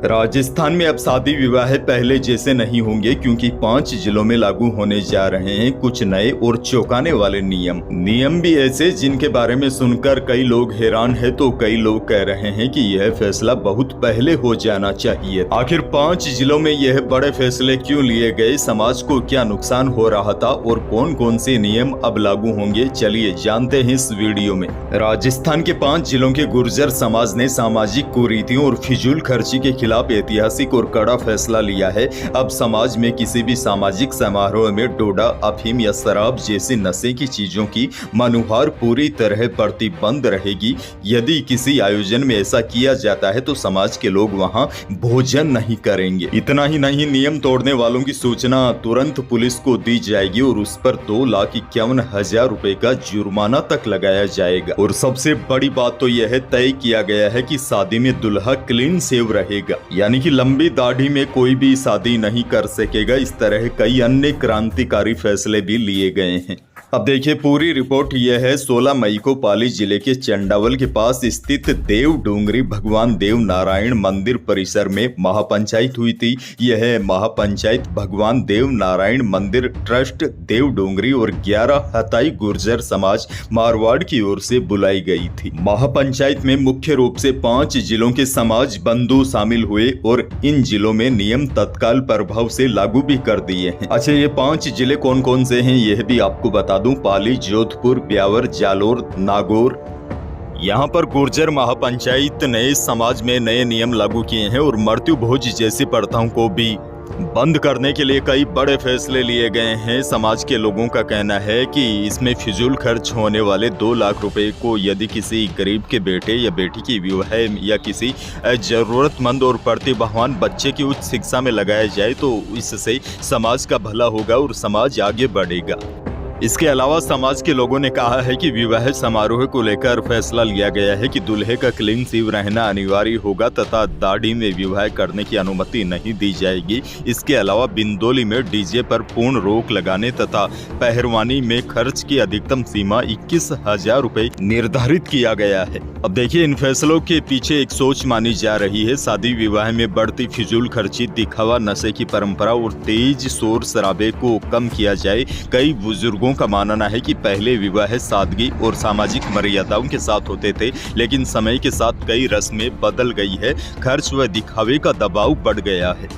राजस्थान में अब शादी विवाह पहले जैसे नहीं होंगे क्योंकि 5 जिलों में लागू होने जा रहे हैं कुछ नए और चौंकाने वाले नियम भी ऐसे जिनके बारे में सुनकर कई लोग हैरान हैं तो कई लोग कह रहे हैं कि यह फैसला बहुत पहले हो जाना चाहिए। आखिर 5 जिलों में यह बड़े फैसले क्यों लिए गए, समाज को क्या नुकसान हो रहा था और कौन कौन से नियम अब लागू होंगे, चलिए जानते हैं इस वीडियो में। राजस्थान के 5 जिलों के गुर्जर समाज ने सामाजिक कुरीतियों और फिजूल खर्ची के खिलाफ ऐतिहासिक और कड़ा फैसला लिया है। अब समाज में किसी भी सामाजिक समारोह में डोडा, अफीम या शराब जैसी नशे की चीजों की मनुहार पूरी तरह प्रतिबंध रहेगी। यदि किसी आयोजन में ऐसा किया जाता है तो समाज के लोग वहां भोजन नहीं करेंगे। इतना ही नहीं, नियम तोड़ने वालों की सूचना तुरंत पुलिस को दी जाएगी और उस पर 2,51,000 रुपए का जुर्माना तक लगाया जाएगा। और सबसे बड़ी बात तो यह तय किया गया है कि शादी में दुल्हा क्लीन शेव रहेगा, यानी कि लंबी दाढ़ी में कोई भी शादी नहीं कर सकेगा। इस तरह कई अन्य क्रांतिकारी फैसले भी लिए गए हैं। अब देखिए पूरी रिपोर्ट यह है। 16 मई को पाली जिले के चंडावल के पास स्थित देव डोंगरी भगवान देव नारायण मंदिर परिसर में महापंचायत हुई थी। यह महापंचायत भगवान देव नारायण मंदिर ट्रस्ट देव डोंगरी और 11 हताई गुर्जर समाज मारवाड़ की ओर से बुलाई गई थी। महापंचायत में मुख्य रूप से 5 जिलों के समाज बंधु शामिल हुए और इन जिलों में नियम तत्काल प्रभाव से लागू भी कर दिए हैं। अच्छा, ये 5 जिले कौन कौन से हैं यह भी आपको बता दूं। पाली, जोधपुर, ब्यावर, जालोर, नागौर। यहाँ पर गुर्जर महापंचायत ने समाज में नए नियम लागू किए हैं और मृत्यु भोज जैसी प्रथाओं को भी बंद करने के लिए कई बड़े फैसले लिए गए हैं। समाज के लोगों का कहना है कि इसमें फिजूल खर्च होने वाले 2 लाख रुपए को यदि किसी गरीब के बेटे या बेटी की विवाह या किसी जरूरतमंद और प्रतिभावान बच्चे की उच्च शिक्षा में लगाया जाए तो इससे समाज का भला होगा और समाज आगे बढ़ेगा। इसके अलावा समाज के लोगों ने कहा है कि विवाह समारोह को लेकर फैसला लिया गया है कि दूल्हे का क्लीन शेव रहना अनिवार्य होगा तथा दाढ़ी में विवाह करने की अनुमति नहीं दी जाएगी। इसके अलावा बिंदोली में डीजे पर पूर्ण रोक लगाने तथा पहलवानी में खर्च की अधिकतम सीमा 21,000 रुपए निर्धारित किया गया है। अब देखिए, इन फैसलों के पीछे एक सोच मानी जा रही है। शादी विवाह में बढ़ती फिजूल खर्ची, दिखावा, नशे की परंपरा और तेज शोर शराबे को कम किया जाए। कई बुजुर्गों का मानना है कि पहले विवाह सादगी और सामाजिक मर्यादाओं के साथ होते थे, लेकिन समय के साथ कई रस्में बदल गई है। खर्च व दिखावे का दबाव बढ़ गया है।